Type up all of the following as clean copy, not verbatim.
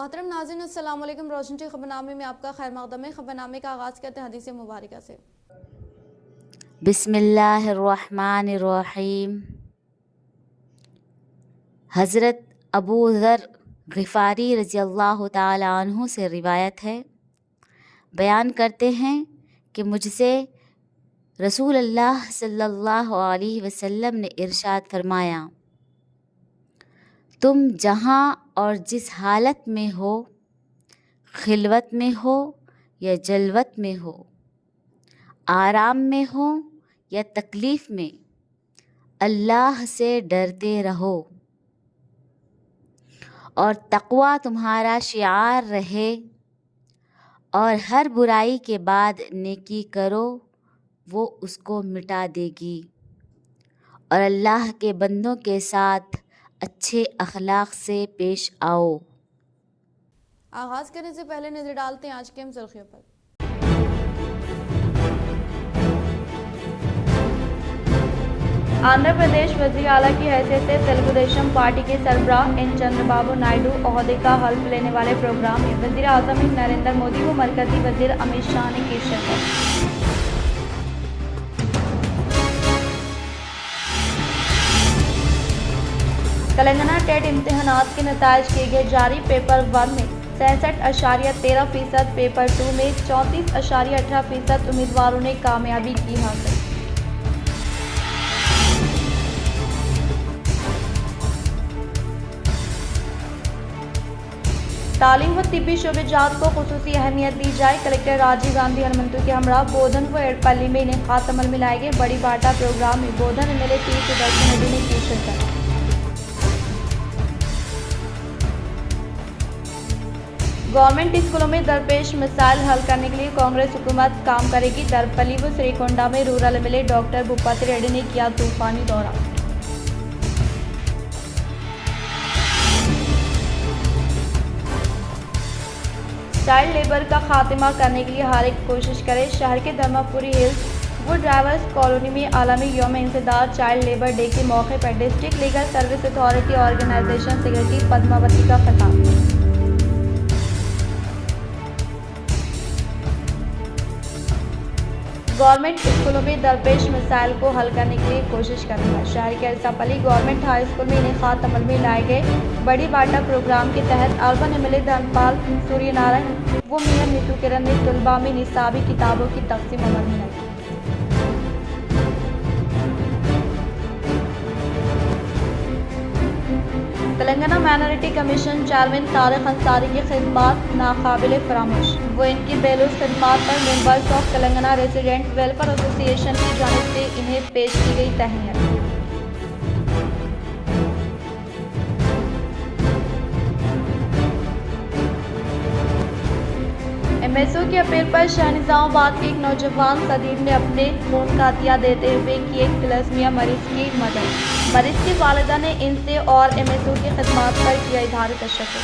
मोहतरम नाज़रीन अस्सलाम वालेकुम। रोशन टी खबरनामे में आपका खैर मक़दम है। खबरनामे का आगाज़ करते हैं हदीस मुबारक से। बिस्मिल्लाहिर्रहमानिर्रहीम। हज़रत अबू ज़र ग़िफ़ारी रज़ियल्लाहु ताला अन्हु से रिवायत है, बयान करते हैं कि मुझसे रसूल अल्लाह सल्लल्लाहु अलैहि वसल्लम ने इरशाद फरमाया, तुम जहाँ और जिस हालत में हो, खिलवत में हो या जलवत में हो, आराम में हो या तकलीफ़ में, अल्लाह से डरते रहो और तक़वा तुम्हारा शिआर रहे और हर बुराई के बाद नेकी करो, वो उसको मिटा देगी और अल्लाह के बंदों के साथ अच्छे अखलाक से पेश आओ। आगाज़ करने से पहले नज़र डालते हैं आज के अहम सुर्खियों पर। आंध्र प्रदेश वज़ीर आला की हैसियत से तेलुगु देशम पार्टी के सरबराह एन चंद्रबाबू नायडू ओहदे का हल्फ लेने वाले प्रोग्राम में वज़ीर आज़म नरेंद्र मोदी व मरकज़ी वज़ीर अमित शाह ने की शिरकत। तेलंगाना टेट इम्तिहानात के नताइज किए गए जारी। पेपर 1 में 66.13%, पेपर 2 में 34.18% उम्मीदवारों ने कामयाबी की हासिल। तालीम व तिब्बी शोबेजात को खुसूसी अहमियत दी जाए। कलेक्टर राजीव गांधी हनुमंतु के हमरा बोधन व एड़पल्ली में इनेकात अमल में लाए गए बड़ी बाटा प्रोग्राम में बोधन एमएलए पी सुदर्शन रेड्डी ने की शिरकत। गवर्नमेंट स्कूलों में दरपेश मसाइल हल करने के लिए कांग्रेस हुकूमत काम करेगी। दरपल्ली व श्रीकोंडा में rural MLA doctor Bhupathi Reddy ने किया तूफानी दौरा। चाइल्ड लेबर का खात्मा करने के लिए हर एक कोशिश करे। शहर के Dharmapuri hills would drivers colony में आलमी यौम इंसदाद चाइल्ड लेबर डे के मौके पर district legal service authority organisation secretary Padmavati का खिताब। गवर्नमेंट स्कूलों में दरपेश मसाइल को हल करने के लिए कोशिश करेगा। शहर के अरसापल्ली गवर्नमेंट हाई स्कूल में इनेकात अमल में लाए गए बड़ी बाटा प्रोग्राम के तहत अर्बन एमएलए धर्मपाल सूर्यनारायण वो मियां नीतू किरण ने तुलबा में निसाबी किताबों की तकसीम अमल में लाई। Telangana minority commission chairman Tariq Ansari की खिदमात नाकाबिले फरामोश। वो इनकी बेलूस खिदमात पर members of Telangana resident welfare association की जानिब से इन्हें पेश की गई तहनीत। एमएसओ की अपील पर शाहनिजामाबाद के एक नौजवान सदीम ने अपने खून का अतिया देते हुए की एक तिलस्मिया मरीज की मदद। मरीज की वालिदा ने इनसे और एमएसओ की खिदमात पर किया इज़हार तशक्कुर।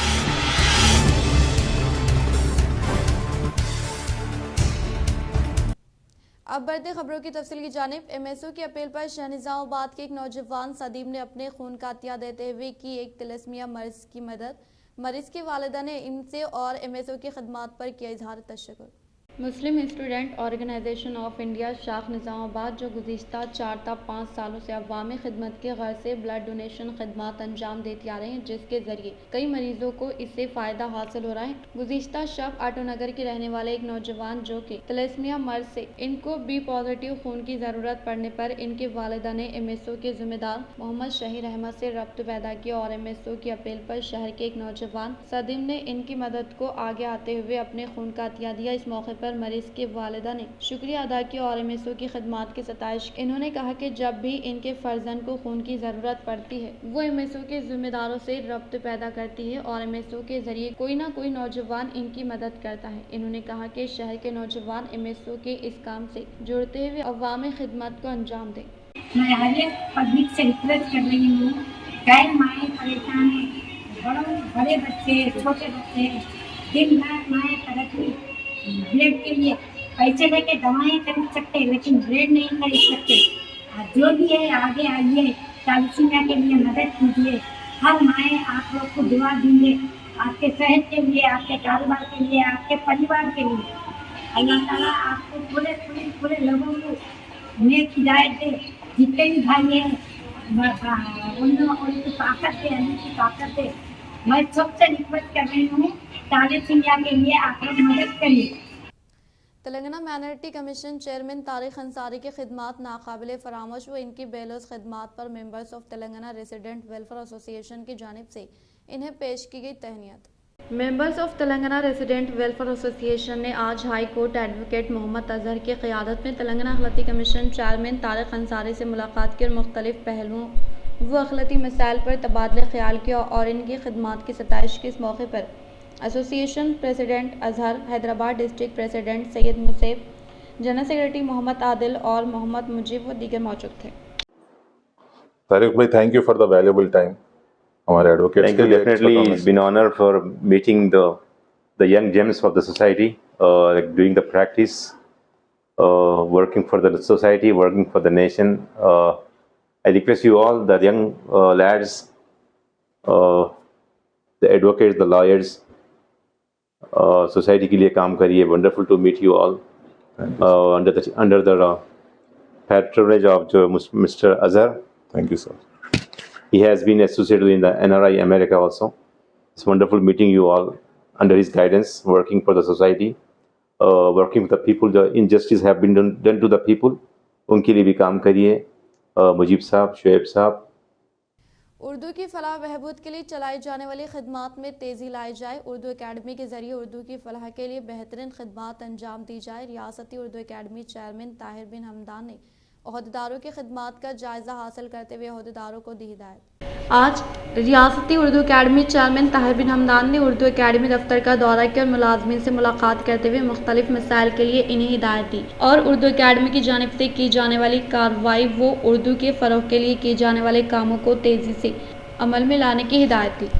अब बढ़ते खबरों की तफसील की जानिब। एमएसओ की अपील पर शाहनिजामाबाद के एक नौजवान सदीम ने अपने खून का अतिया देते हुए की एक तिलस्मिया मरीज की मदद। मरीज की वालिदा ने इनसे और एमएसओ की खिदमात पर किया इज़हार तशक्कुर। मुस्लिम स्टूडेंट ऑर्गेनाइजेशन ऑफ इंडिया शाख निज़ामाबाद, जो गुज़िश्ता 4 ta 5 सालों से अवामी खिदमत के गर्ज से ब्लड डोनेशन खिदमात अंजाम देती आ रहे हैं, जिसके ज़रिए कई मरीजों को इससे फ़ायदा हासिल हो रहा है। गुज़िश्ता शब आटोनगर के रहने वाले एक नौजवान जो कि तलेस्मिया मर्ज से इनको बी पॉजिटिव खून की ज़रूरत पड़ने पर इनके वालिदा ने एमएसओ के ज़िम्मेदार मोहम्मद शहीर अहमद से रब्त पैदा किया और एमएसओ की अपील पर शहर के एक नौजवान सदीम ने इनकी मदद को आगे आते हुए अपने खून का अतिया दिया। इस मौके पर मरीज के वालिदा ने शुक्रिया अदा किया और एमएसओ की खिदमात की सताइश। इन्होंने कहा कि जब भी इनके फर्जंद को खून की ज़रूरत पड़ती है, वो एमएसओ के जिम्मेदारों से रब्त पैदा करती है और एमएसओ के जरिए कोई ना कोई नौजवान इनकी मदद करता है। इन्होंने कहा कि शहर के नौजवान एमएसओ के इस काम से जुड़ते हुए अवामी खिदमत को अंजाम दें। मैं हर एक पब्लिक से रिक्वेस्ट कर रही हूँ, कई माएँ परेशान हैं, बड़े बच्चे, छोटे बच्चे, दिन रात माएँ तरक्की ब्रेड के लिए पैसे लेके दवाएं खरीद सकते हैं, लेकिन ब्रेड नहीं खरीद सकते। जो भी है आगे आइए, थैलेसीमिया के लिए मदद कीजिए। हर माएँ आप लोग को दुआ देंगे आपके सेहत के लिए, आपके कारोबार के लिए, आपके परिवार के लिए। अल्लाह ताला आपको पूरे लोगों को नेक हिदायत दे। जितने भी भाई हैं उनको ताकत दे, अल्लाह की ताकत दे। मैं सबसे रिक्वेस्ट कर रही हूँ तालिब इंडिया के लिए आप लोग मदद करिए। Telangana minority commission chairman Tariq Ansari की खिदमात नाकाबिले फरामोश व इनकी बेलौस खिदमात पर members of Telangana resident welfare association की जानिब से इन्हें पेश की गई तहनीत। Members of Telangana resident welfare association ने आज high court advocate Mohammad Azhar की क़यादत में तेलंगाना अखिलती कमीशन चेयरमैन तारिक अंसारी से मुलाकात की और मुख्तलिफ पहलुओं व अखिलती मसाइल पर तबादला ख्याल किया और इनकी खिदमात की सताइश की। इस मौके पर association president Azhar, Hyderabad district president Syed Musef, general secretary Mohammad Adil और मोहम्मद मुजीब व दीगर मौजूद थे। तारिक भाई, thank you for the valuable time हमारे advocates Thank you. Definitely, it's been an honor for meeting the young gems of the society, doing the practice, working for the society, working for the nation. I request you all, the young lads, the advocates, the lawyers, society के लिए काम करिए. Wonderful to meet you all. Under the patronage of Mr. Azhar. Thank you sir. He has been associated in the NRI America also. It's wonderful meeting you all under his guidance, working for the society, working with the people. The injustice have been done to the people. उनके लिए भी काम करिए। मुजीब साहब, शुएब साहब। उर्दू की फलाह बहबूद के लिए चलाई जाने वाली खिदमात में तेज़ी लाई जाए। उर्दू अकेडमी के जरिए उर्दू की फलाह के लिए बेहतरीन खिदमात अंजाम दी जाए। रियासती उर्दू अकेडमी चेयरमैन ताहिर बिन हमदान ने ओहदेदारों की खिदमात का जायज़ा हासिल करते हुए ओहदेदारों को दी हिदायत। आज रियासती उर्दू अकेडमी चेयरमैन ताहिर बिन हमदान ने उर्दू अकेडमी दफ्तर का दौरा किया और मुलाजमीन से मुलाकात करते हुए मुख्तलिफ मसाइल के लिए इन्हें हिदायत दी और उर्दू अकेडमी की जानिब से की जाने वाली कार्रवाई व उर्दू के फ़रोग़ के लिए किए जाने वाले कामों को तेज़ी से अमल में लाने की हिदायत दी।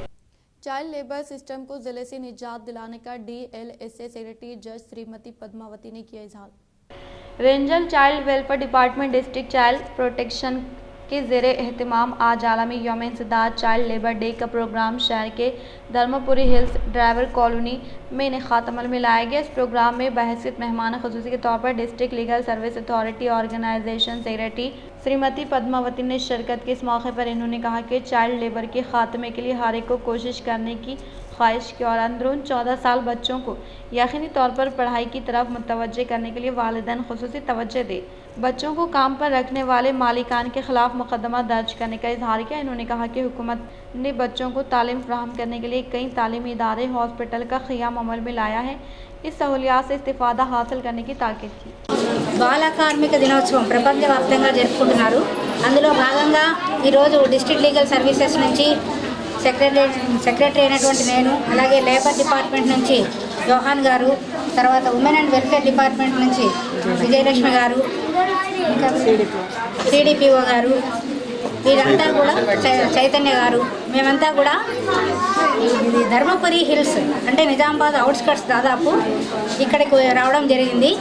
चाइल्ड लेबर सिस्टम को ज़िले से निजात दिलाने का DLSA सेक्रेटरी जज श्रीमती पद्मावती ने किया इजहार। Ranger child welfare department district child protection के ज़ेरे एहतमाम आज आलमी यौम इंसदाद चाइल्ड लेबर डे का प्रोग्राम शहर के धर्मपुरी हिल्स ड्राइवर कॉलोनी में इनेक़ात अमल में लाया गया। इस प्रोग्राम में बहसीत मेहमान ख़ुसूसी के तौर पर district legal service authority organisation secretary Shrimati Padmavati ने शिरकत की। इस मौके पर इन्होंने कहा कि चाइल्ड लेबर के ख़ात्मे के लिए हर एक को कोशिश करने की ख्वाहिश की और अंदरून 14 साल बच्चों को यकीनी तौर पर पढ़ाई की तरफ मुतवज्जे करने के लिए वालिदैन ख़ुसूसी तवज्जो दे। बच्चों को काम पर रखने वाले मालिकान के खिलाफ मुकदमा दर्ज करने का इजहार किया। इन्होंने कहा कि हुकूमत ने बच्चों को तालीम फराहम करने के लिए कई तालीमी इदारे, हॉस्पिटल का क़याम अमल में लाया है। इस सहूलियात से इस्तिफ़ादा हासिल करने की ताकीद की। బాల కార్మిక దినోత్సవం ప్రపంచవ్యాప్తంగా జరుపుకుంటున్నారు। అందులో భాగంగా ఈరోజు డిస్ట్రిక్ట్ లీగల్ సర్వీసెస్ నుంచి సెక్రటరీ అయినటువంటి నేను, అలాగే లేబర్ డిపార్ట్మెంట్ నుంచి జోహాన్ గారు, తర్వాత ఉమెన్ అండ్ వెల్ఫేర్ డిపార్ట్మెంట్ నుంచి విజయలక్ష్మి గారు, ఇంకా CDPO గారు, వీరంతా కూడా చైతన్య గారు, మేమంతా కూడా ఇది ధర్మపురి హిల్స్ అంటే నిజామాబాద్ అవుట్స్కట్స్ దాదాపు ఇక్కడికి రావడం జరిగింది।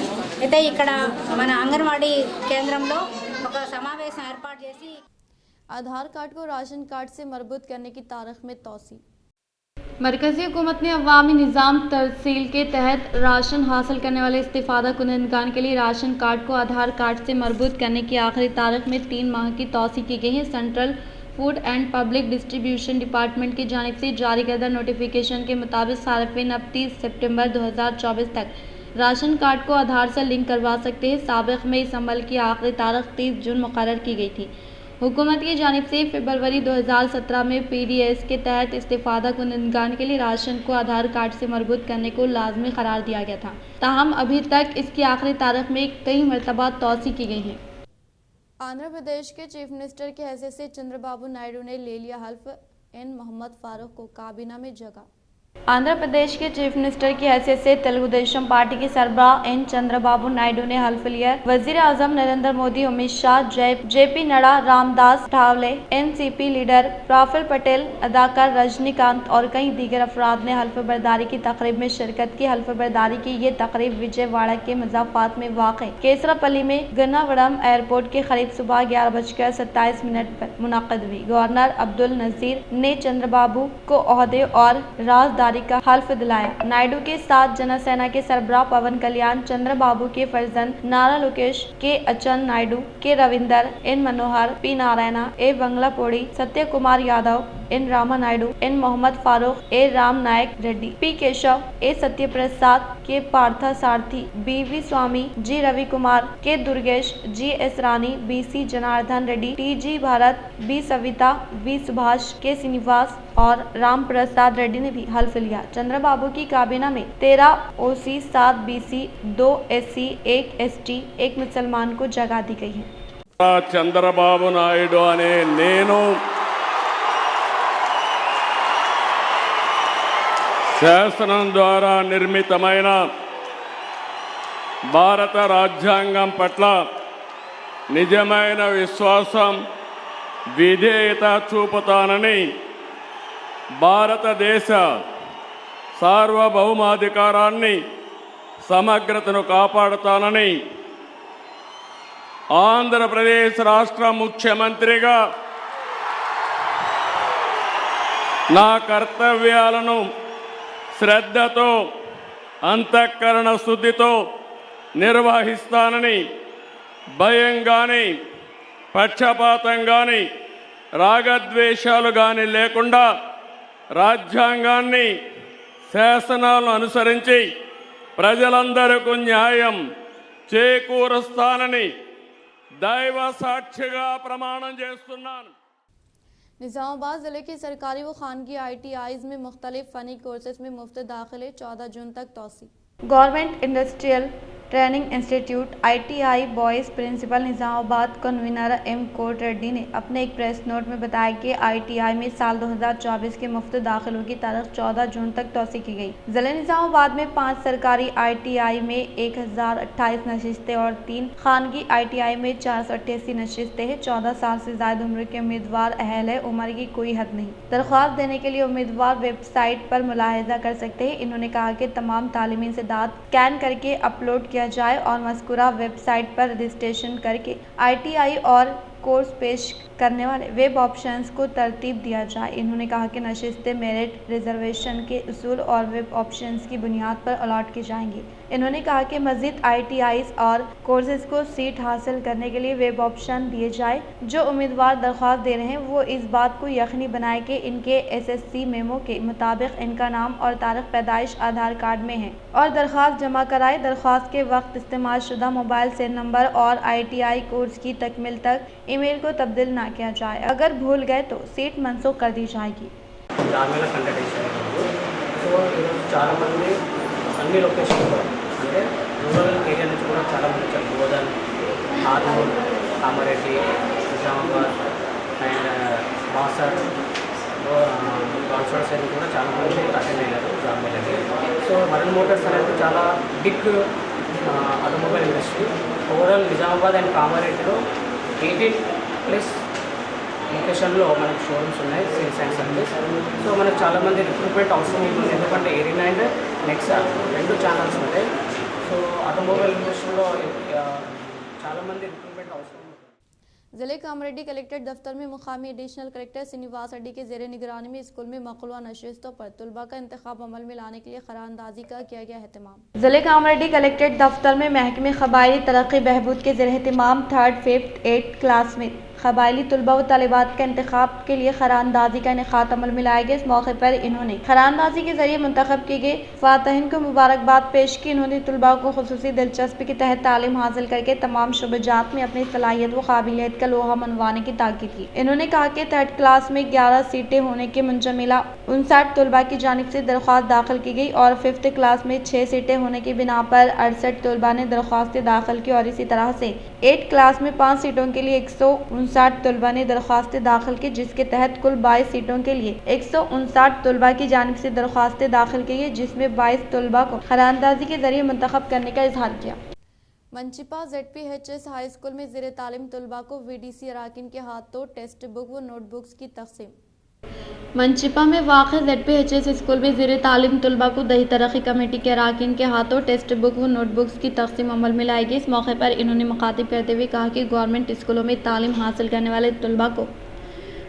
అయితే ఇక్కడ మన అంగన్వాడీ కేంద్రంలో ఒక సమావేశం ఏర్పాటు చేసి आधार कार्ड को राशन कार्ड से मरबूत करने की तारीख में तौसी। मरकज़ी हुकूमत ने अवामी निज़ाम तरसील के तहत राशन हासिल करने वाले इस्तिफ़ादा कुनंदगान के लिए राशन कार्ड को आधार कार्ड से मरबूत करने की आखिरी तारीख में 3 माह की तौसी की गई है। Central food and public distribution department की जानिब से जारी करदा नोटिफिकेशन के मुताबिक सार्फिन अब 30 सितंबर 2024 तक राशन कार्ड को आधार से लिंक करवा सकते हैं। साबिक़ में इस अमल की आखिरी तारीख 30 जून मुकर्रर की गई थी। हुकूमत की जानिब से फरवरी 2017 में PDS के तहत इस्तिफ़ादा कुनंदगान के लिए राशन को आधार कार्ड से मरबूत करने को लाजमी करार दिया गया था। ताहम अभी तक इसकी आखिरी तारीख में कई मरतबा तौसी की गई है। आंध्र प्रदेश के चीफ मिनिस्टर की हैसियत से चंद्रबाबू नायडू ने ले लिया हल्फ। N मोहम्मद फारूक को काबीना में जगह। आंध्र प्रदेश के चीफ मिनिस्टर की हैसियत से तेलुगुदेशम पार्टी के सरबराह N चंद्रबाबू नायडू ने हल्फ लिया। वजीर आजम Narendra Modi, Amit Shah, JP Nadda, Ramdas Athawale, NCP leader Praful Patel, अदाकार रजनीकांत और कई दीगर अफराद ने हल्फ बरदारी की तकरीब में शिरकत की। हल्फ बरदारी की ये तकरीब विजयवाड़ा के मज़ाफ़ात में वाक़ केसरापल्ली में गन्नावरम एयरपोर्ट के करीब सुबह 11:27 पर मुनक़्क़द हुई। गवर्नर अब्दुल नज़ीर ने चंद्रबाबू को ओहदे और राजदारी जवाबदारी का हल्फ दिलाया। नायडू के साथ जनसेना के सरबराह पवन कल्याण, चंद्रबाबू के फर्जंद नारा लोकेश, के Atchan Naidu, K Ravinder, N Manohar, P Narayana, A Bangalapodi, Satya Kumar Yadav, N Rama Naidu, N Mohammed Farooq, A Ram Nayak Reddy, P Keshav, A Satya Prasad, K Partha Sarathi, B V Swami, G Ravi Kumar, K Durgesh, G S Rani, B C Janardhan Reddy, T G Bharat, B Savita, V Subhash, K Srinivas और राम प्रसाद रेड्डी ने भी हल्फ लिया। चंद्रबाबू की काबीना में 13 ओसी, 7 बीसी, 2 एससी, 1 एसटी, 1 मुसलमान को जगह दी गई है। चंद्रबाबू नायडू अने नेनु శాసనం ద్వారా నిర్మితమైన భారత రాజ్యాంగం పట్ల నిజమైన విశ్వాసం, విధేయత చూపుతానని, భారతదేశ సార్వభౌమాధికారాన్ని, సమగ్రతను కాపాడుతానని ఆంధ్రప్రదేశ్ రాష్ట్ర ముఖ్యమంత్రిగా నా కర్తవ్యాలను శ్రద్ధతో, అంతఃకరణ శుద్ధితో నిర్వహిస్తానని, భయం కానీ, పక్షపాతం కానీ, రాగద్వేషాలు కానీ లేకుండా రాజ్యాంగాన్ని, శాసనాలను అనుసరించి ప్రజలందరికీ న్యాయం చేకూరుస్తానని దైవ సాక్షిగా ప్రమాణం చేస్తున్నాను। निज़ामाबाद ज़िले की सरकारी व खानगी ITIs में मुख्तलिफ फ़नी कोर्सेज में मुफ्त दाखिले 14 जून तक तोसी। Government industrial training institute ITI boys principal Nizamabad convener M Kot Reddy ने अपने एक प्रेस नोट में बताया कि ITI में साल 2024 के मुफ्त दाखिलों की तारीख 14 जून तक तोसी की गई। ज़िले निज़ामाबाद में 5 सरकारी ITI में 1028 नशिस्तें और 3 खानगी ITI में 488 नशिस्तें हैं। 14 साल से ज़्यादा उम्र के उम्मीदवार अहल है। उम्र की कोई हद नहीं। दरख्वास्त देने के लिए उम्मीदवार वेबसाइट पर मुलाहिजा कर सकते हैं। इन्होंने कहा कि तमाम तालीमी इंसदाद स्कैन करके अपलोड किया जाए और मज़कूरा वेबसाइट पर रजिस्ट्रेशन करके ITI और कोर्स पेश करने वाले वेब ऑप्शंस को तरतीब दिया जाए। इन्होंने कहा कि नशिस्तें मेरिट रिजर्वेशन के उसूल और वेब ऑप्शंस की बुनियाद पर अलॉट की जाएंगी। इन्होंने कहा कि मज़ीद ITIs और कोर्सेज को सीट हासिल करने के लिए वेब ऑप्शन दिए जाए। जो उम्मीदवार दरख्वास्त दे रहे हैं वो इस बात को यकीनी बनाए कि इनके SSC मेमो के मुताबिक इनका नाम और तारीख पैदाइश आधार कार्ड में है और दरख्वास्त जमा कराए। दरख्वास्त के वक्त इस्तेमाल शुदा मोबाइल से नंबर और ITI कोर्स की तकमील तक ईमेल को तब्दील ना किया जाए। अगर भूल गए तो सीट मनसूख कर दी जाएगी। గ్రామీణ కండక్ట్ చేశారు। సో ఈరోజు చాలామంది అన్ని లొకేషన్లో అంటే రూరల్ ఏరియా నుంచి కూడా చాలామంది వచ్చారు। బోధన్, ఆర్మూర్, కామారెడ్డి, నిజామాబాద్ అండ్ బాసర్, కాన్స్టిట్యూన్సీ అని కూడా చాలామంది అటెండ్ అయ్యారు జాబ్ మేళకి। సో వరుణ్ మోటార్స్ అనేది చాలా big automobile industry. Overall Nizamabad and కామారెడ్డిలో 18+ లొకేషన్లో మనకు షోరూమ్స్ ఉన్నాయి, సేల్స్ అండ్ సర్వీస్। సో మనకు చాలామంది రిక్రూట్మెంట్ అవసరం ఉంటుంది, ఎందుకంటే ఎరీనా అండ్ నెక్సా 2 ఛానల్స్ ఉంటాయి। సో ఆటోమొబైల్ ఇండస్ట్రీలో చాలామంది రిక్రూట్మెంట్ అవసరం। जिले कामरेड्डी कलेक्ट्रेट दफ्तर में मुकामी एडिशनल कलेक्टर श्रीनिवास रेड्डी के जेर निगरानी में स्कूल में मकलूआ नशिस्तों पर तुलबा का इंतखाब अमल में लाने के लिए खरानंदाजी का किया गया एहतमाम। जिले कामरेड्डी कलेक्ट्रेट दफ्तर में महकमे क़बायली तरक्की बहबूद के जेर एहतमाम 3rd, 5th, 8th क्लास में क़बायली तुलबा व तालिबात के इंतखाब के लिए खरानंदाजी का इनेकाद अमल में लाया गया। इस मौके पर इन्होंने खरानंदाजी के जरिए मुंतखब किए गए फातहीन को मुबारकबाद पेश की। इन्होंने तुलबा को खुसूसी दिलचस्पी के तहत तालीम हासिल करके तमाम शुबजात में अपनी सलाहियत व काबिलियत का लोहा मनवाने की ताकीद की। इन्होंने कहा कि 3rd क्लास में 11 सीटें होने के मुंजमिला 59 तुलबा की जानिब से दरख्वास्त दाखिल की गई और 5th क्लास में 6 सीटें होने की बिना पर 68 तुलबा ने दरख्वास्तें दाखिल की और इसी तरह से 8th क्लास में 5 सीटों के लिए 159 तुलबा ने दरख्वास्तें दाखिल की, जिसके तहत कुल 22 सीटों के लिए 159 तुलबा की जानिब से दरख्वास्तें दाखिल की गई, जिसमें 22 तुलबा को खरानंदाजी के जरिए मुंतखब करने का इजहार किया। मंचिपा ZPHS हाई स्कूल में ज़ेरे तालीम तुलबा को VDC अराकीन के हाथों टेक्स्ट बुक व नोटबुक्स की तकसीम। मंचिपा में वाक़ ZPHS स्कूल में ज़ेरे तालीम तुलबा को दही तरक्की कमेटी के अराकीन के हाथों टेक्स्ट बुक व नोटबुक्स की तकसीम अमल में लाई गई। इस मौके पर इन्होंने मुखातिब करते हुए कहा कि गवर्नमेंट स्कूलों में तालीम हासिल करने वाले तुलबा को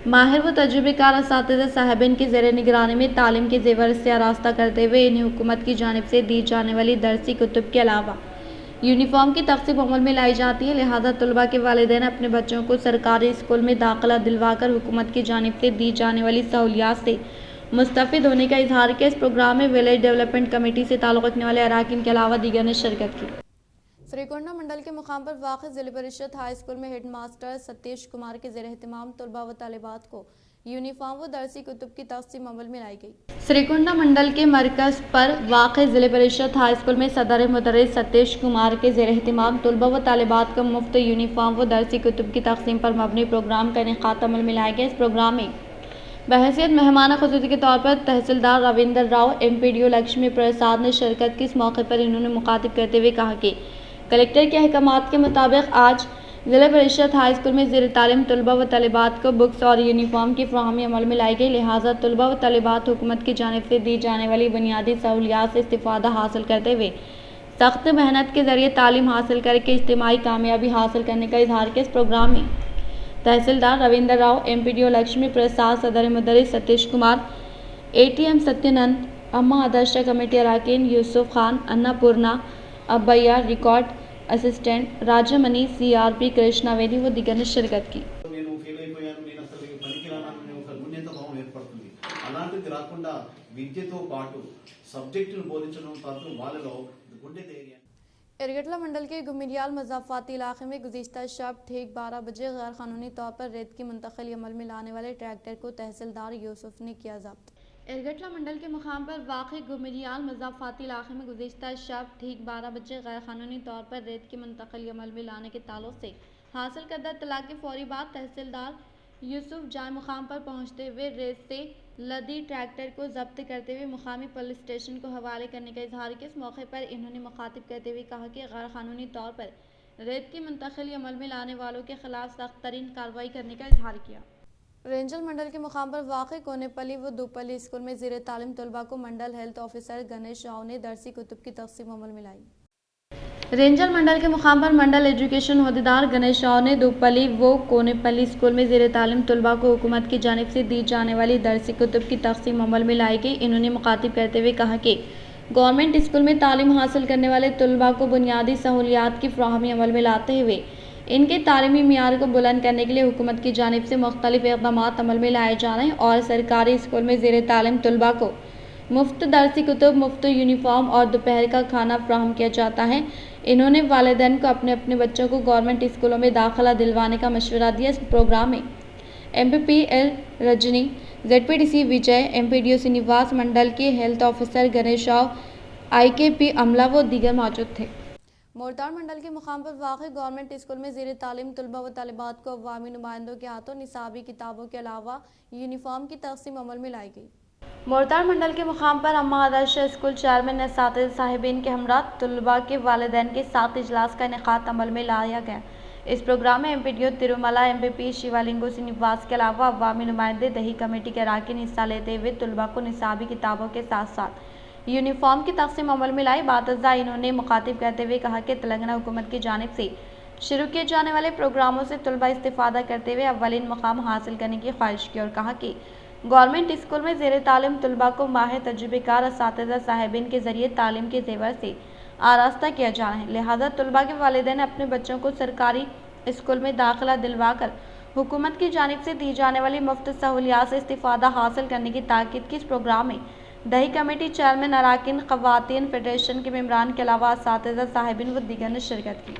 माहिर व तजुर्बेकार असातिज़ा साहिबिन की ज़ेर निगरानी में तालीम के ज़ेवर से आरास्ता करते हुए इन्हें हुकूमत की जानिब से दी जाने वाली दरसी कुतुब के अलावा यूनिफॉर्म की तक़सीम अमल में लाई जाती है। लिहाजा तलबा के वालिदैन अपने बच्चों को सरकारी स्कूल में दाखिला दिलवाकर हुकूमत की जानिब से दी जाने वाली सहूलियात से मुस्तफ़िद होने का इजहार किया। इस प्रोग्राम में विलेज डेवलपमेंट कमेटी से ताल्लुक़ रखने वाले अराकीन के अलावा दीगर ने शिरकत की। श्रीकुंडा मंडल के मुकाम पर वाक़ ज़िला परिषद हाई स्कूल में हेड मास्टर सतीश कुमार के ज़ेर एहतमाम तलबा व तालिबात को यूनिफॉर्म व दरसी कुतुब की तक़सीम अमल में लाई गई। श्रीकुंडा मंडल के मरकज़ पर वाक़ ज़िला परिषद हाई स्कूल में सदर मुदर्रिस सतीश कुमार के ज़ेर एहतमाम तलबा व तालिबात को मुफ्त यूनिफॉर्म व दरसी कुतुब की तक़सीम पर मबनी प्रोग्राम का इनेक़ाद अमल में लाया गया। इस प्रोग्राम में बहैसियत मेहमान ख़ुसूसी के तौर पर तहसीलदार रविंदर राव MPDO लक्ष्मी प्रसाद ने शिरकत की। इस मौके पर इन्होंने मुखातिब करते हुए कहा कि कलेक्टर के अहकामात के मुताबिक आज ज़िला परिषद हाई स्कूल में ज़ेर तालीम तलबा व तालिबात को बुक्स और यूनिफॉर्म की फ़राहमी अमल में लाई गई। लिहाजा तलबा व तालिबात हुकूमत की जानिब से दी जाने वाली बुनियादी सहूलियात से इस्तिफ़ादा हासिल करते हुए सख्त मेहनत के ज़रिए तालीम हासिल करके इज्तिमाई कामयाबी हासिल करने का इजहार किया। इस प्रोग्राम में तहसीलदार रविंदर राव MPDO लक्ष्मी प्रसाद सदर मुदर्रिस सतीश कुमार ATM सत्यनंद अम्मा आदर्श कमेटी अराकीन Yusuf Khan Annapurna Abbaiah record assistant Rajamani CRP Krishna Vedi व दीगर ने शिरकत की। అలాంటిది రాకుండా విద్యతో పాటు సబ్జెక్టును బోధించడం పాటు వాళ్ళలో గుండె ధైర్యం। एरगटला मंडल के गुमिरियाल मज़ाफ़ाती इलाके में गुज़िश्ता शब ठीक 12 बजे गैर कानूनी तौर पर रेत की मुंतकिली अमल में लाने वाले ट्रैक्टर को तहसीलदार यूसुफ ने किया ज़ब्त। एरगटला मंडल के मुकाम पर वाक़ गुमिरियाल मज़ाफ़ाती इलाके में गुज़िश्ता शब ठीक 12 बजे गैर कानूनी तौर पर रेत की मुंतकिली अमल में लाने के ताल्लुक़ से हासिल करदा इत्तला के फ़ौरी बाद तहसीलदार यूसुफ जाए मुकाम पर पहुँचते हुए रेत से लदी ट्रैक्टर को जब्त करते हुए मुकामी पुलिस स्टेशन को हवाले करने का इजहार किया। इस मौके पर इन्होंने मुखातिब करते हुए कहा कि गैर कानूनी तौर पर रेत की मुंतकिली अमल में लाने वालों के खिलाफ सख्त तरीन कार्रवाई करने का इजहार किया। रेंजल मंडल के मुकाम पर वाक़ कोनेपली व दुपली स्कूल में ज़ेर तालीम तलबा को मंडल हेल्थ ऑफिसर गणेश राव ने दरसी कुतुब की तक़सीम अमल में लाई। रेंजल मंडल के मुकाम पर मंडल एजुकेशन अहदेदार गणेश राव ने दुपली व कोनेपली स्कूल में ज़ेर तालीम तलबा को हुकूमत की जानिब से दी जाने वाली दरसी कुतुब की तक़सीम अमल में लाई गई। इन्होंने मुखातिब करते हुए कहा कि गवर्नमेंट स्कूल में तालीम हासिल करने वाले तलबा को बुनियादी सहूलियात की फ़राहमी अमल में लाते हुए इनके तालीमी मियार को बुलंद करने के लिए हुकूमत की जानिब से मुख्तलिफ इक़दामात अमल में लाए जा रहे हैं और सरकारी स्कूल में ज़ेर तालीम तलबा को मुफ्त दरसी कुतुब, मुफ्त यूनिफॉर्म और दोपहर का खाना फ्राहम किया जाता है। इन्होंने वालिदैन को अपने अपने बच्चों को गवर्नमेंट स्कूलों में दाखिला दिलवाने का मशवरा दिया। इस प्रोग्राम में MPPL रजनी, ZPDC विजय, MPDO श्रीनिवास, मंडल के health officer Ganesh Rao, IKP अमला व दीगर मौजूद थे। मोरताड़ मंडल के मुकाम पर वाक़ गवर्नमेंट स्कूल में ज़ेर तालीम तलबा व तालिबात को अवामी नुमाइंदों के हाथों निसाबी किताबों के अलावा यूनिफॉर्म की तक़सीम अमल में लाई गई। मोरताड़ मंडल के मुकाम पर अम्मा आदर्श स्कूल चेयरमैन असातिज़ा साहिबीन के हमरा तलबा के वालिदैन के साथ इजलास का इनेक़ाद अमल में लाया गया। इस प्रोग्राम में MPDO तिरुमला, MP शिवालिंगो श्रीनिवास के अलावा अवामी नुमाइंदे दही कमेटी के अराकीन हिस्सा लेते हुए तलबा को निसाबी किताबों के साथ साथ यूनिफॉर्म की तक़सीम अमल में लाई। बातज़ा इन्होंने मुखातिब करते हुए कहा कि तेलंगाना हुकूमत की जानिब से शुरू किए जाने वाले प्रोग्रामों से तलबा इस्तिफ़ादा करते हुए अव्वलीन मुकाम हासिल करने की ख्वाहिश की और कहा कि गवर्नमेंट स्कूल में ज़ेर तालीम तलबा को माहिर तजुर्बेकार असातिज़ा साहिबीन के ज़रिए तालीम के ज़ेवर से आरास्ता किया जा रहा है। लिहाजा तलबा के वालिदैन अपने बच्चों को सरकारी स्कूल में दाखिला दिलवा कर हुकूमत की जानिब से दी जाने वाली मुफ्त सहूलियात से इस्तिफ़ादा हासिल करने की ताकीद की। इस प्रोग्राम में दही कमेटी चेयरमैन अराकीन, ख़वातीन फेडरेशन के मेम्बरान के अलावा असातिज़ा साहिबीन व दीगर ने शिरकत की।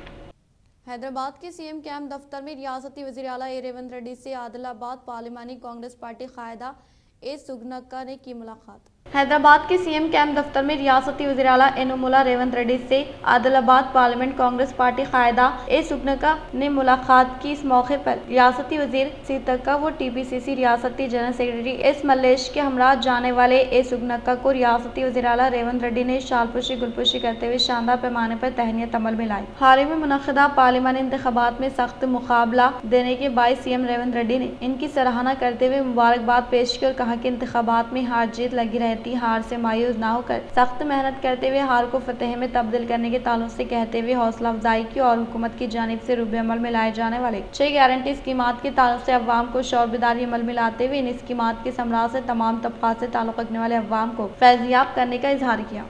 हैदराबाद के CM कैंप दफ्तर में रियासती वज़ीर आला ए रेवंत रेड्डी से आदिलाबाद पार्लिमानी कांग्रेस पार्टी कायदा ए सुगनक्का ने की मुलाकात। हैदराबाद के CM कैंप दफ्तर में रियासती वज़ीर आला एनुमुला रेवंत रेड्डी से आदिलाबाद पार्लियामेंट कांग्रेस पार्टी कायदा ए सुगनक्का ने मुलाकात की। इस मौके पर रियासती वज़ीर सीतक्का व TPCC रियासती जनरल सेक्रेटरी S मल्लेश के हमरा जाने वाले ए सुगनक्का को रियासती वज़ीर आला रेवंत रेड्डी ने शालपुशी गुलपुशी करते हुए शानदार पैमाने पर तहनीत अमल में लाई। हाल ही में मुनक़िदा पार्लिमानी इंतखाबात में सख्त मुकाबला देने के बाद CM रेवंत रेड्डी ने इनकी सराहना करते हुए मुबारकबाद पेश की और कहा कि इंतखाबात में हार जीत लगी रहे रहती हार से मायूस ना होकर सख्त मेहनत करते हुए हार को फतेह में तब्दील करने के ताल्लुक से कहते हुए हौसला अफजाई की और हुकूमत की जानिब से रूबे अमल में लाए जाने वाले 6 गारंटी स्कीमात के ताल्लुक से अवाम को शौर बेदारी अमल में लाते हुए इन स्कीमात के समराज से तमाम तबकात से ताल्लुक रखने वाले अवाम को फैज़याब करने का इजहार किया।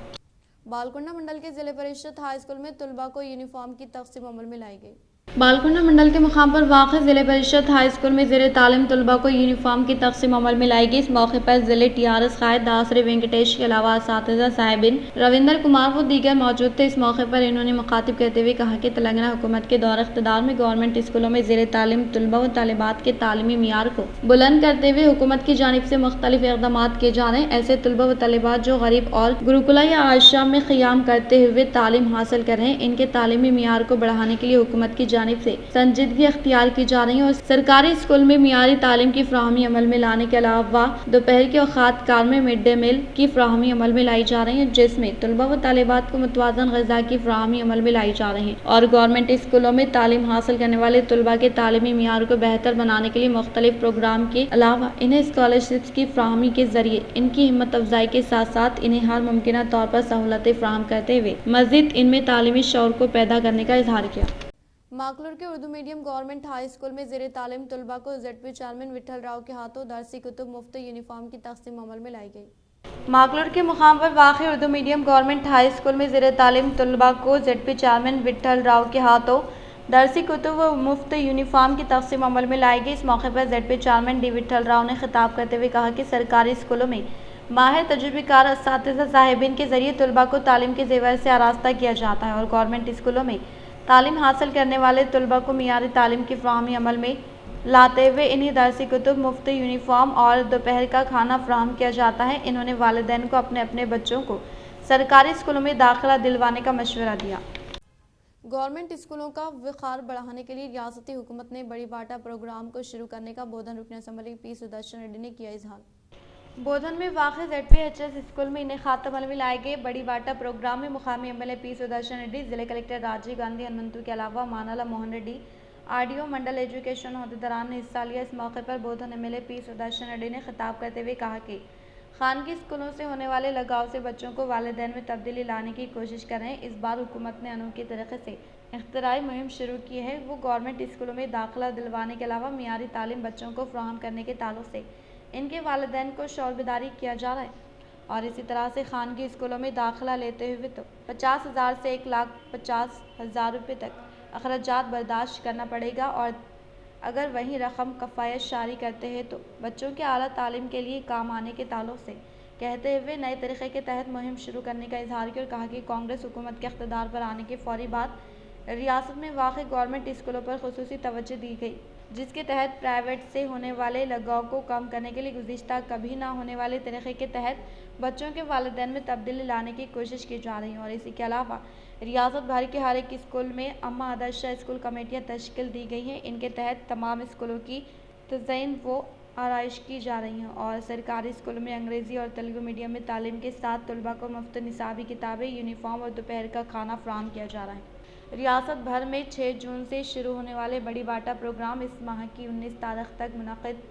बालकुंडा मंडल के जिले परिषद हाई स्कूल में तुलबा को यूनिफॉर्म की तकसीम अमल में लाई गई। बालकुंडा मंडल के मुकाम पर वाक़ ज़िले परिषद हाई स्कूल में ज़ेरे तालीम तुलबा को यूनिफॉर्म की तकसीम अमल में लाई गई। इस मौके पर ज़िले TRS कायद दासरे वेंकटेश के अलावा असातिज़ा साहिबिन रविंदर कुमार व दीगर मौजूद थे। इस मौके पर इन्होंने मुखातिब करते हुए कहा कि तेलंगाना हुकूमत के दौर इख्तिदार में गवर्नमेंट स्कूलों में ज़ेरे तालीम तुलबा व तालिबात के तालीमी मियार को बुलंद करते हुए हुकूमत की जानिब से मुख्तलिफ इक़दाम किए जा रहे हैं। ऐसे तुलबा व तालिबात जो गरीब और गुरुकुला या आश्रम में क़ियाम करते हुए तालीम हासिल कर रहे हैं, इनके तालीमी मियार को बढ़ाने के लिए हुकूमत की जानिब से संजीदगी अख्तियार की जा रही है और सरकारी स्कूल में मियारी तालीम की फ्राहमी अमल में लाने के अलावा दोपहर के औकात कार में मिड डे मील की फ्राहमी अमल में लाई जा रही है, जिसमें तुलबा व तालिबात को मुतवाज़न ग़िज़ा की फ्राहमी अमल में लाई जा रही है और गवर्नमेंट स्कूलों में तालीम हासिल करने वाले तुलबा के तालीमी मियार को बेहतर बनाने के लिए मुख्तलिफ प्रोग्राम के अलावा इन्हें स्कॉलरशिप्स की फ्राहमी के जरिए इनकी हिम्मत अफजाई के साथ साथ इन्हें हर मुमकिन तौर पर सहूलतें फ्राहम करते हुए मज़ीद इनमें तालीमी शौर को पैदा करने का इजहार किया। माकलूर के Urdu medium government high school में ज़ेरे तालीम तुलबा को ZP चेयरमैन विठल राव के हाथों दरसी कुतुब मुफ्त यूनिफॉर्म की तकसीम अमल में लाई गई। माकलूर के मुकाम पर वाक़ Urdu medium government high school में ज़ेरे तालीम तुलबा को ZP चेयरमैन विठल राव के हाथों दरसी कुतुब व मुफ्त यूनिफॉर्म की तकसीम अमल में लाई गई। इस मौके पर ZP chairman D Vithal Rao ने खिताब करते हुए कहा कि सरकारी स्कूलों में माहिर तजुर्बेकार असातिज़ा साहिबिन के जरिए तुलबा को तालीम के ज़ेवर से आरास्ता किया जाता है और गवर्नमेंट स्कूलों में तालीम हासिल करने वाले तुलबा को मियारी तालीम की फ्राहमी अमल में लाते हुए इन्हीं दरसी कुतुब मुफ्त यूनिफॉर्म और दोपहर का खाना फ्राहम किया जाता है। इन्होंने वालिदैन को अपने अपने बच्चों को सरकारी स्कूलों में दाखिला दिलवाने का मशवरा दिया। गवर्नमेंट स्कूलों का वक़ार बढ़ाने के लिए रियासती हुकूमत ने बड़ी बाटा प्रोग्राम को शुरू करने का बोधन रुकन असम्बली P सुदर्शन रेड्डी ने किया इजहार। बोधन में वाक़ ZPHS स्कूल में इन्हें खातम अमल में लाए गए बड़ी बाटा प्रोग्राम में मुकामी MLA P सुदर्शन रेड्डी, जिले कलेक्टर राजीव गांधी हनुमंतु के अलावा मानाला मोहन रेड्डी, RDO मंडल एजुकेशन अहदेदारान ने हिस्सा लिया। इस मौके पर बोधन MLA P सुदर्शन रेड्डी ने खिताब करते हुए कहा कि खानगी स्कूलों से होने वाले लगाव से बच्चों को वालिदैन में तब्दीली लाने की कोशिश कर रहे हैं। इस बार हुकूमत ने अनोखे तरीके से इख्तिराई मुहिम शुरू की है। वो गवर्नमेंट स्कूलों में दाखिला दिलवाने के अलावा मियारी तालीम बच्चों को फ्राहम करने के ताल्लुक से इनके वालिदैन को शौर बेदारी किया जा रहा है और इसी तरह से खानगी स्कूलों में दाखिला लेते हुए तो 50,000 से 1,50,000 रुपये तक अखराजात बर्दाश्त करना पड़ेगा और अगर वही रकम कफ़ायत शारी करते हैं तो बच्चों के आला तालीम के लिए काम आने के ताल्लुक से कहते हुए नए तरीक़े के तहत मुहिम शुरू करने का इजहार किया और कहा कि कांग्रेस हुकूमत के इक़्तिदार पर आने के फौरी बाद रियासत में वाक़ई गवर्नमेंट स्कूलों पर खुसूसी तवज्जो दी गई, जिसके तहत प्राइवेट से होने वाले लगाव को कम करने के लिए गुज़िश्ता कभी ना होने वाले तरीक़े के तहत बच्चों के वालिदैन में तब्दीली लाने की कोशिश की जा रही है। और इसी के अलावा रियासत भर के हर एक स्कूल में अम्मा आदर्शा स्कूल कमेटियाँ तश्कील दी गई हैं। इनके तहत तमाम स्कूलों की तज़यीन व आराइश की जा रही हैं और सरकारी स्कूलों में अंग्रेज़ी और तेलुगु मीडियम में तालीम के साथ तलबा को मुफ्त निसाबी किताबें, यूनिफॉर्म और दोपहर का खाना फराहम किया जा रहा है। रियासत भर में 6 जून से शुरू होने वाले बड़ी बाटा प्रोग्राम इस माह की 19 तारीख तक मुनक़िद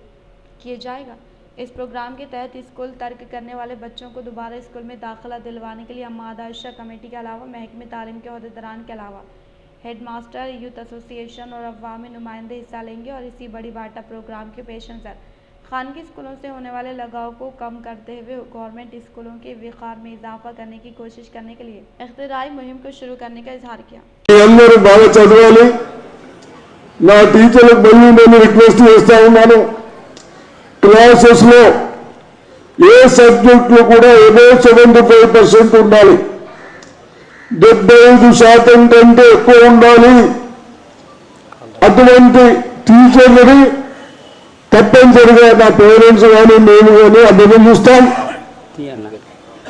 किया जाएगा। इस प्रोग्राम के तहत स्कूल तर्क करने वाले बच्चों को दोबारा स्कूल में दाखिला दिलवाने के लिए अम्मा आदर्शा कमेटी के अलावा महकमे तालीम के अहदेदारान के अलावा हेड मास्टर, यूथ एसोसिएशन और अवामी नुमाइंदे हिस्सा लेंगे और इसी बड़ी बाटा प्रोग्राम के पेश नज़र खानगी स्कूलों से होने वाले लगाव को कम करते हुए गवर्नमेंट स्कूलों के वक़ार में इजाफा करने की कोशिश करने के लिए इख्तिराई मुहिम को शुरू करने का इजहार किया। అందరూ బాగా చదవాలి। నా టీచర్లకు మళ్ళీ నేను రిక్వెస్ట్ చేస్తా ఉన్నాను, క్లాసెస్లో ఏ సబ్జెక్టులు కూడా అబౌవ్ 75% ఉండాలి, 75% కంటే ఎక్కువ ఉండాలి। అటువంటి టీచర్లని తప్పనిసరిగా నా పేరెంట్స్ కానీ నేను కానీ అభినందిస్తాం।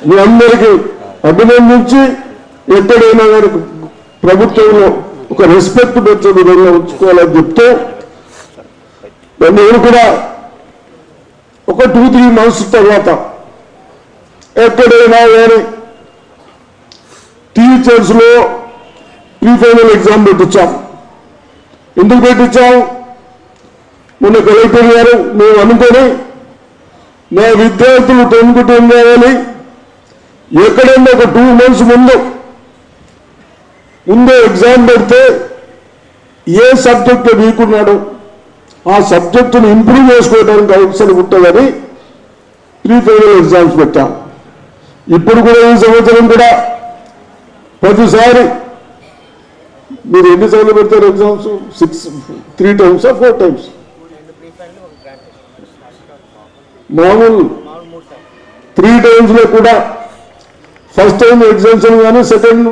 మీ అందరికీ అభినందించి ఎక్కడైనా ప్రభుత్వంలో ఒక రెస్పెక్ట్ వచ్చే విధంగా ఉంచుకోవాలని చెప్తూ నేను కూడా ఒక 2-3 మంత్స్ తర్వాత ఎక్కడైనా కానీ టీచర్స్లో ప్రీ ఫైనల్ ఎగ్జామ్ పెట్టించాం। ఎందుకు పెట్టించాం? మొన్న కలెక్టర్ గారు మేము అనుకొని నా విద్యార్థులు 10 కు 10 కావాలి. ఎక్కడన్నా ఒక 2 months ముందు ఎగ్జామ్ పెడితే ఏ సబ్జెక్ట్ వీక్ ఉన్నాడో ఆ సబ్జెక్టును ఇంప్రూవ్ చేసుకోవడానికి అవసరం ఉంటుందని ప్రీ ఫైనల్ ఎగ్జామ్స్ పెట్టాం. ఇప్పుడు కూడా ఈ సంవత్సరం కూడా ప్రతిసారి మీరు ఎన్నిసార్లు పెడతారు ఎగ్జామ్స్? 3 times 4 times? మామూలు 3 times లో కూడా ఫస్ట్ టైం ఎగ్జామ్షన్ కానీ సెకండ్.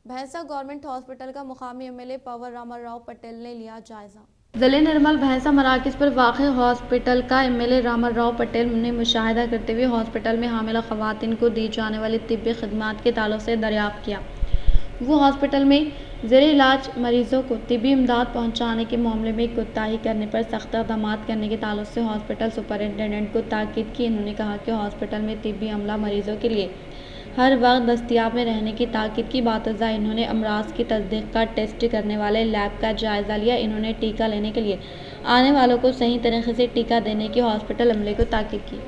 भैंसा गवर्नमेंट हॉस्पिटल का मुकामी एमएलए पवर रामाराव पटेल ने लिया जायजा। जिले निर्मल भैंसा मराकज पर वाक़ हॉस्पिटल का एमएलए रामाराव पटेल ने मुशाहिदा करते हुए हॉस्पिटल में हामिला ख़वातीन को दी जाने वाली तिब्बी खदमात के ताल्लुक़ से दरियाफ़्त किया। वो हॉस्पिटल में ज़ेर इलाज मरीज़ों को तिब्बी इमदाद पहुँचाने के मामले में कोताही करने पर सख्त इक़दाम करने के ताल्लुक़ से हॉस्पिटल सुपरिटेंडेंट को ताकीद की। इन्होंने कहा कि हॉस्पिटल में तिब्बी अमला मरीज़ों के लिए हर वक्त दस्तियाब में रहने की ताकीद की। बातज़ा इन्होंने अमराज की तस्दीक का टेस्ट करने वाले लैब का जायज़ा लिया। इन्होंने टीका लेने के लिए आने वालों को सही तरीके से टीका देने की हॉस्पिटल अमले को ताकीद की।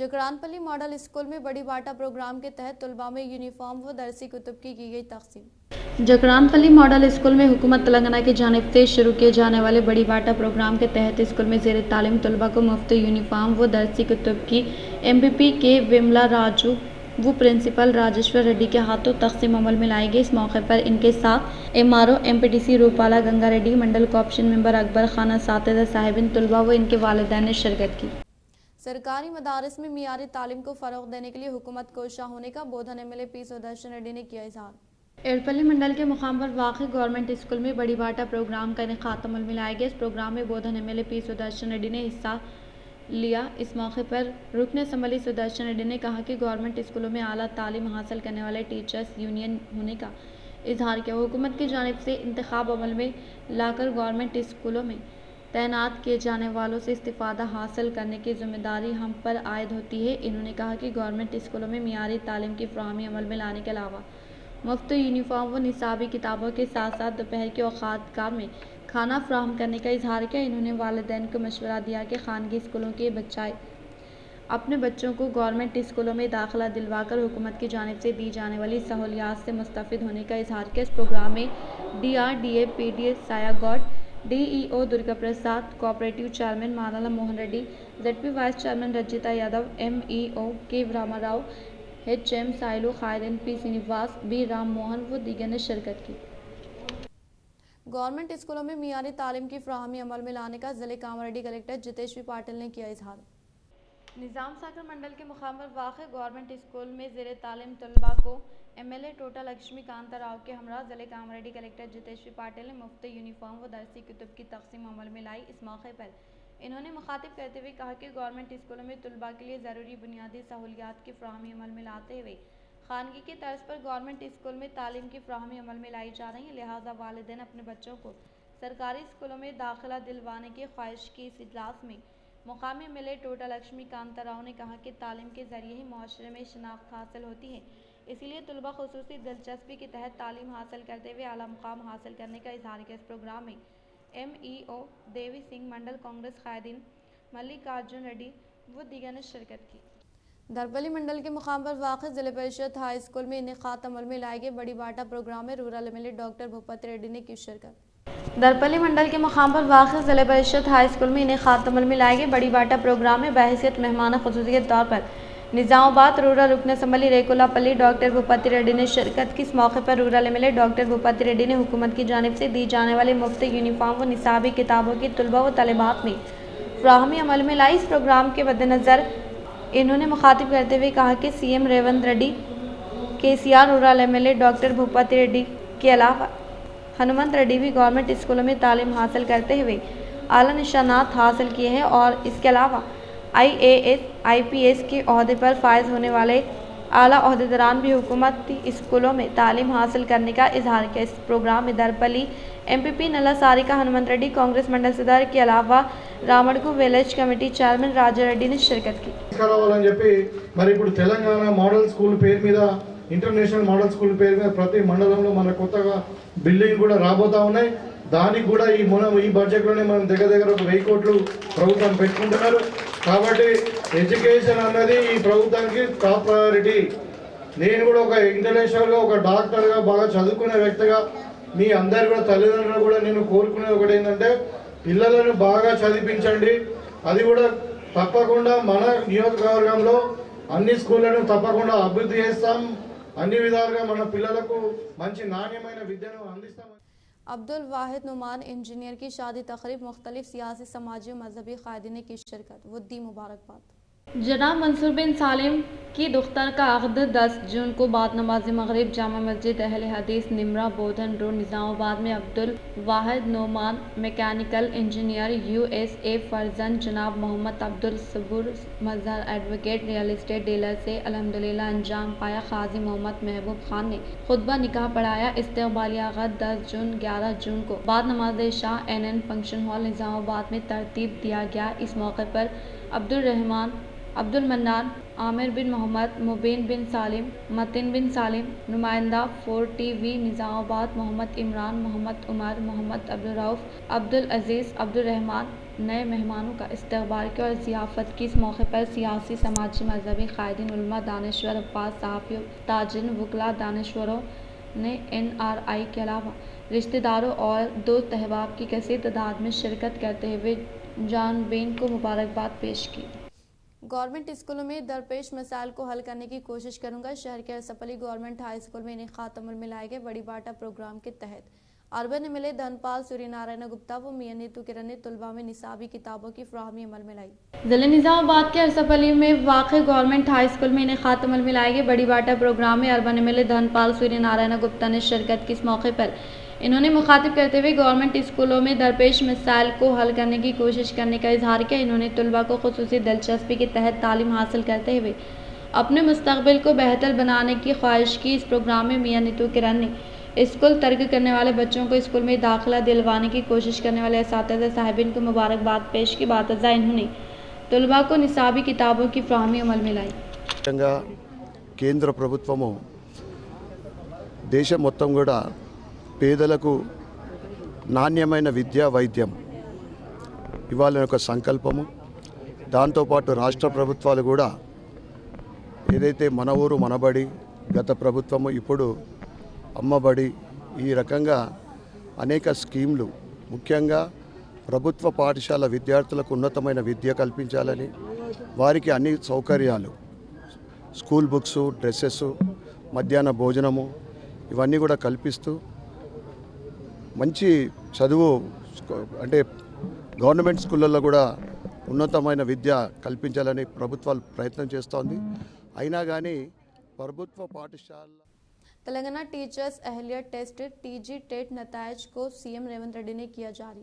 जकरानपल्ली मॉडल स्कूल में बड़ी बाटा प्रोग्राम के तहत तलबा में यूनिफॉर्म व दरसी कुतुब की गई तक़सीम। जकरानपल्ली मॉडल स्कूल में हुकूमत तेलंगाना की जानिब से शुरू किए जाने वाले बड़ी बाटा प्रोग्राम के तहत स्कूल में ज़ेर तालीम तलबा को मुफ्त यूनिफॉर्म व दरसी कुतुब की MPP के विमला राजू वो प्रिंसिपल राजेश्वर रेड्डी के हाथों तक़सीम अमल में लाई गई। इस मौके पर इनके साथ MRO MPTC रूपाला गंगा रेड्डी, मंडल कॉर्पोरेशन मेंबर अकबर खान, असातिज़ा साहिबिन, तलबा व इनके वालिदैन ने शिरकत की। सरकारी मदारिस में मियारी तालीम को फ़रोग़ देने के लिए हुकूमत कोशा होने का बोधन MLA P सुदर्शन रेड्डी ने किया इज़हार। एड़पल्ली मंडल के मुकाम पर वाक़ गवर्नमेंट स्कूल में बड़ी बाटा प्रोग्राम का इनेक़ाद अमल में लाया गया। इस प्रोग्राम में बोधन MLA P सुदर्शन रेड्डी ने हिस्सा लिया। इस मौके पर रुकन असम्बली सुदर्शन रेड्डी ने कहा कि गवर्नमेंट स्कूलों में आला तालीम हासिल करने वाले टीचर्स यूनियन होने का इजहार किया। हुकूमत की जानिब से इंतखाब अमल में लाकर गवर्नमेंट स्कूलों में तैनात किए जाने वालों से इस्तिफ़ादा हासिल करने की जिम्मेदारी हम पर आयद होती है। इन्होंने कहा कि गवर्नमेंट स्कूलों में मियारी तालीम की फ़राहमी अमल में लाने के अलावा मुफ्त यूनिफॉर्म व निसाबी किताबों के साथ साथ दोपहर के औक़ात में खाना फ्राहम करने का इजहार किया। इन्होंने वालिदैन को मशवरा दिया कि खानगी स्कूलों के बच्चे अपने बच्चों को गवर्नमेंट स्कूलों में दाखिला दिलवाकर हुकूमत की जानिब से दी जाने वाली सहूलियात से मुस्तफ़िद होने का इजहार किया। इस प्रोग्राम में DRDA PDS Sayagoud, DEO Durga Prasad, cooperative chairman Manala Mohan Reddy, ZP vice chairman Rajitha Yadav, MEO K Rama Rao, HM Sailu खायरन, P Srinivas, B Ram Mohan व दीगर ने शिरकत की। गवर्नमेंट स्कूलों में मियारी तालीम की फ़राहमी अमल में लाने का ज़िले कामारेड्डी कलेक्टर जितेश्वरी पाटिल ने किया इजहार। निज़ाम सागर मंडल के मुकाम पर वाक़ गवर्नमेंट स्कूल में ज़ेर तालीम तलबा को MLA टोटा लक्ष्मी कांता राव के हमरा ज़िले कामारेड्डी कलेक्टर जितेश्वरी पाटिल ने मुफ्त यूनिफॉर्म व दरसी कुतुब की तक़सीम अमल में लाई। इस मौके पर इन्होंने मुखातिब करते हुए कहा कि गवर्नमेंट स्कूलों में तलबा के लिए ज़रूरी बुनियादी सहूलियात की फ़राहमी अमल में लाते हुए खानगी की तर्ज पर गवर्नमेंट स्कूल में तालीम की फ़राहमी अमल में लाई जा रही है। लिहाजा वालिदैन अपने बच्चों को सरकारी स्कूलों में दाखिला दिलवाने की ख्वाहिश की। इस इजलास में मुकामी MLA टोटा लक्ष्मी कांता राव ने कहा कि तालीम के ज़रिए ही माशरे में शनाख्त हासिल होती है, इसलिए तलबा खुसूसी दिलचस्पी के तहत तालीम हासिल करते हुए आला मुकाम हासिल करने का इजहार किया। इस प्रोग्राम में MEO देवी सिंह, मंडल कांग्रेस कायदीन, मल्लिकार्जुन रेड्डी व दीगर ने शिरकत की। दरपल्ली मंडल के मुकाम पर वाक़ ज़िला परिषद हाई स्कूल में इनेक़ाद अमल में लाए गए बड़ी बाटा प्रोग्राम में rural MLA doctor Bhupathi Reddy ने की शिरकत। दरपल्ली मंडल के मुकाम पर वाक़ ज़िला परिषद हाई स्कूल में इनेक़ाद अमल में लाए गए बड़ी बाटा प्रोग्राम में बहैसियत मेहमान ख़ुसूसी के तौर पर निज़ामाबाद रूरल रुकन असम्बली रेकुलापल्ली डॉक्टर भूपति रेड्डी ने शिरकत की। इस मौके पर rural MLA doctor Bhupathi Reddy ने हुकूमत की जानिब से दी जाने वाली मुफ्त यूनिफॉर्म व निसाबी किताबों की तलबा व तलिबात में फ़राहमी अमल में लाई। इस प्रोग्राम के मद्देनज़र इन्होंने मुखातिब करते हुए कहा कि CM Revanth Reddy, KCR rural MLA doctor Bhupathi Reddy के अलावा हनुमंत रेड्डी भी गवर्नमेंट स्कूलों में तालीम हासिल करते हुए आला निशानात हासिल किए हैं और इसके अलावा IAS IPS के ओहदे पर फायज होने वाले आला ओहदेदारान भी हुकूमती स्कूलों में तालीम हासिल करने का इजहार किया। इस प्रोग्राम में दरपल्ली MPP नला सारिका हनुमंत रेड्डी, कांग्रेस मंडल सदर के अलावा रामड़गू विलेज कमेटी चेयरमैन राजा रेड्डी ने शिरकत की। मॉडल स्कूल पेर इंटरनेशनल मॉडल स्कूल पेर प्रति मंडలంలో మన కొత్తగా బిల్డింగ్ కూడా రాబోతా ఉన్నాయి। దానికి కూడా ఈ బడ్జెట్ లోనే మనం దగ్గర 1000 కోట్లు ప్రభుత్వం పెట్టుకుంటున్నారు। కాబట్టి ఎడ్యుకేషన్ అన్నది ఈ ప్రభుత్వానికి టాప్ ప్రయారిటీ. నేను కూడా ఒక ఇంటర్నేషనల్గా ఒక డాక్టర్గా బాగా చదువుకునే వ్యక్తిగా మీ అందరు కూడా తల్లిదండ్రులు కూడా నేను కోరుకునేది ఒకటి ఏంటంటే పిల్లలను బాగా చదివించండి. అది కూడా తప్పకుండా మన నియోజకవర్గంలో అన్ని స్కూళ్ళను తప్పకుండా అభివృద్ధి చేస్తాం. అన్ని విధాలుగా మన పిల్లలకు మంచి నాణ్యమైన విద్యను అందిస్తాం. अब्दुल वाहिद नुमान इंजीनियर की शादी तकरीब मुख्तलिफ सियासी समाजी मजहबी कायदीन की शिरकत वो दी मुबारकबाद। जनाब मंसूर बिन सालिम की दुख्तर का अक़द 10 जून को बाद नमाज मगरिब जामा मस्जिद अहल हदीस निमरा बोधन रोड निज़ामाबाद में अब्दुल वाहिद नोमान मैकेनिकल इंजीनियर USA फर्जन जनाब मोहम्मद अब्दुल सबूर मजहर एडवोकेट रियल एस्टेट डीलर से अल्हम्दुलिल्लाह अंजाम पाया। क़ाज़ी मोहम्मद महबूब खान ने खुतबा निकाह पढ़ाया। इस्तक़बालिया अक़द 10 जून 11 जून को बाद नमाज Shah NN function hall Nizamabad में तरतीब दिया गया। इस मौके पर अब्दुल रहमान, अब्दुल मन्नान, आमिर बिन मोहम्मद, मुबीन बिन सालिम, मतिन बिन सालिम, नुमाइंदा 4TV निज़ामाबाद, मोहम्मद इमरान, मोहम्मद उमर, मोहम्मद अब्दुल रऊफ़, अब्दुल अज़ीज़, अब्दुल रहमान नए मेहमानों का इस्तकबाल किया और ज़ियाफ़त की। इस मौके पर सियासी समाजी मजहबी कायदीन उलमा दानश्वर अब्बास सहाफ़ी ताजिन वकला दानश्वरों ने NRI के अलावा रिश्तेदारों और दोस्त अहबाब की कसीर तादाद में शिरकत करते हुए जानबीन को मुबारकबाद पेश की। गवर्नमेंट स्कूलों में दरपेश मसाइल को हल करने की कोशिश करूंगा। शहर के असफली गवर्नमेंट हाई स्कूल में इनेकाद अमल में लाए गए बड़ी बाटा प्रोग्राम के तहत अर्बन MLA धनपाल सूर्यनारायण गुप्ता व मियां नीतू किरण ने तुलबा में निसाबी किताबों की फराहमी अमल में लाई। जिले निज़ामाबाद के असफली में वाक़ गवर्नमेंट हाई स्कूल में इनेकाद अमल में लाए गए बड़ी बाटा प्रोग्राम में अर्बन MLA धनपाल सूर्यनारायण गुप्ता ने शिरकत की। इस मौके पर इन्होंने मुखातिब करते हुए गवर्नमेंट स्कूलों में दरपेश मसाइल को हल करने की कोशिश करने का इजहार किया। इन्होंने तुलबा को खुसूसी दिलचस्पी के तहत तालीम हासिल करते हुए अपने मुस्तकबिल को बेहतर बनाने की ख्वाहिश की। इस प्रोग्राम में मियां नीतू किरण ने स्कूल तर्क करने वाले बच्चों को स्कूल में दाखिला दिलवाने की कोशिश करने वाले असातिज़ा साहिबीन को मुबारकबाद पेश की। बातज़ा इन्होंने तुलबा को निसाबी किताबों की फराहमी अमल में लाई। కేంద్ర ప్రభుత్వము దేశం మొత్తం కూడా పేదలకు నాణ్యమైన విద్య వైద్యం ఇవ్వాలని ఒక సంకల్పము. దాంతోపాటు రాష్ట్ర ప్రభుత్వాలు కూడా ఏదైతే మన ఊరు మనబడి గత ప్రభుత్వము ఇప్పుడు అమ్మబడి ఈ రకంగా అనేక స్కీమ్లు ముఖ్యంగా ప్రభుత్వ పాఠశాల విద్యార్థులకు ఉన్నతమైన విద్య కల్పించాలని వారికి అన్ని సౌకర్యాలు స్కూల్ బుక్స్ డ్రెస్సెస్ మధ్యాహ్న భోజనము ఇవన్నీ కూడా కల్పిస్తూ మంచి చదువు అంటే గవర్నమెంట్ స్కూళ్ళల్లో కూడా ఉన్నతమైన విద్య కల్పించాలని ప్రభుత్వాలు ప్రయత్నం చేస్తోంది. అయినా కానీ ప్రభుత్వ పాఠశాల तेलंगाना टीचर्स अहलियत टेस्ट TG टेट नतायज को CM रेवंत रेड्डी ने किया जारी।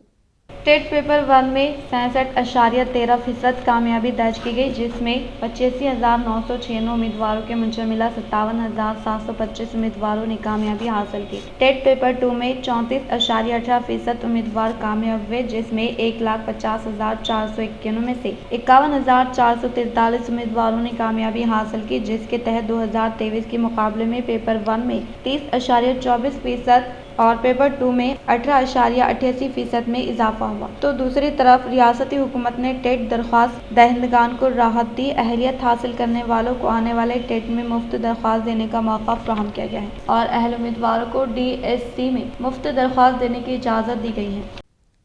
टेट पेपर 1 में 67.13% कामयाबी दर्ज की गई, जिसमें 85,996 उम्मीदवारों के मुंशमिला 57,725 उम्मीदवारों ने कामयाबी हासिल की। टेट पेपर 2 में 34.18% उम्मीदवार कामयाब हुए, जिसमें 1,50,451 में से 51,443 उम्मीदवारों ने कामयाबी हासिल की, जिसके तहत 2023 के मुकाबले में पेपर 1 में 30.24% और पेपर 2 में 18.88% में इजाफा हुआ। तो दूसरी तरफ रियासती हुकूमत ने टेट दरख्वास्त दहिंदगान को राहत दी। अहलियत हासिल करने वालों को आने वाले टेट में मुफ्त दरख्वास्त देने का मौका फराहम किया गया है और अहल उम्मीदवारों को DSC में मुफ्त दरख्वास्त देने की इजाज़त दी गई है।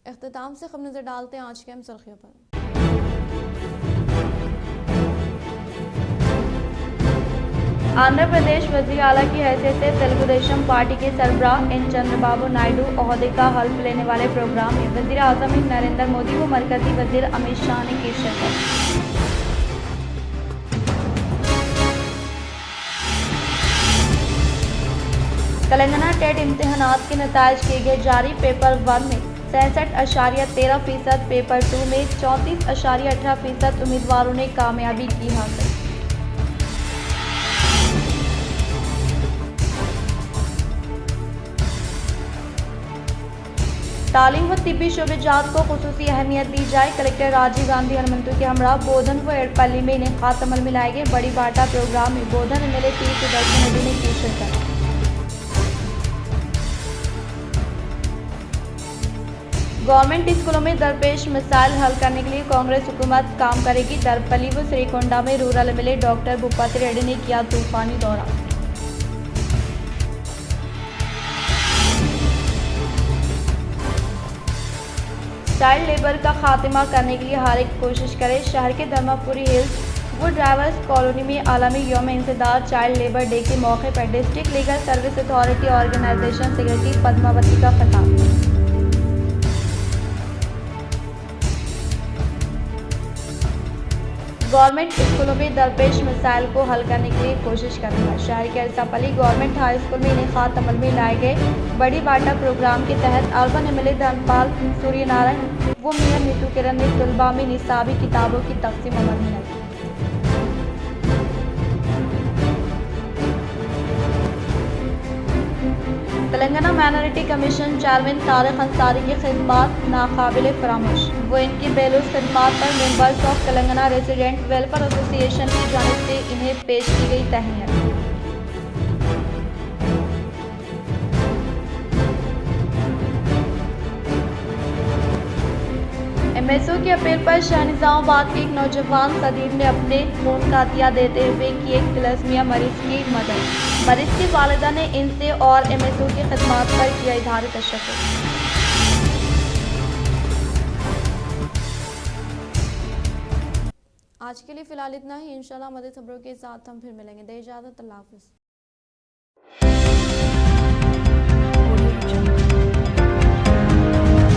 इख्तिताम से खबर नजर डालते हैं आज के अहम सुर्खियों पर। आंध्र प्रदेश वज़ीर आला की हैसियत से तेलुगु देशम पार्टी के सरबराह N चंद्रबाबू नायडू ओहदे का हल्फ लेने वाले प्रोग्राम में वज़ीर आज़म नरेंद्र मोदी व मरकज़ी वज़ीर अमित शाह ने की शिरकत। तेलंगाना टेट इम्तिहानात के नताइज किए गए जारी। पेपर 1 में 67.13%, पेपर 2 में 34.18% उम्मीदवारों ने कामयाबी की हासिल। तालीम व तिब्बी शोबेजात को खुसूसी अहमियत दी जाए। कलेक्टर राजीव गांधी हनुमंतु के हमरा बोधन व एड़पल्ली में इनेकाद अमल में लाए गए बड़ी बाटा प्रोग्राम में बोधन MLA P सुदर्शन रेड्डी ने की शिरकत। गवर्नमेंट स्कूलों में दरपेश मिसाइल हल करने के लिए कांग्रेस हुकूमत काम करेगी। दरपली व श्रीकोंडा में rural MLA doctor Bhupathi Reddy ने किया तूफानी दौरा। चाइल्ड लेबर का खात्मा करने के लिए हर एक कोशिश करे। शहर के धर्मपुरी हिल्स वो ड्राइवर्स कॉलोनी में आलमी यौम इंसदाद चाइल्ड लेबर डे के मौके पर district legal service authority organisation secretary Padmavati का खिताब। गवर्नमेंट स्कूलों में दरपेश मिसाइल को हल करने के लिए कोशिश करेगा। शहर के अरसापली गवर्नमेंट हाई स्कूल में इनेकाद अमल में लाए गए बड़ी बाटा प्रोग्राम के तहत अर्बन एमएलए धर्मपाल सूर्यनारायण व मेयर नीतू किरण ने तलबा में निसाबी किताबों की तकसीम अमल में लाई। Telangana minority commission chairman Tariq Ansari की खिदमत नाकाबिल फरामोश। वो इनकी बेलूस खिदमत पर members of Telangana resident welfare association की जानिब से इन्हें पेश की गई तहनीत। एमएसओ की अपील पर शहनिजामाबाद के एक नौजवान सदीम ने अपने खून का अतिया देते हुए की एक तिलस्मिया मरीज की मदद। मरीज की वालिदा ने इनसे और एमएसओ की खिदमत पर किया इजहार तशक्कुर। आज के लिए फिलहाल इतना ही। इंशाल्लाह मज़ीद खबरों के साथ हम फिर मिलेंगे। दे इजाज़त, अल्लाह हाफ़िज़।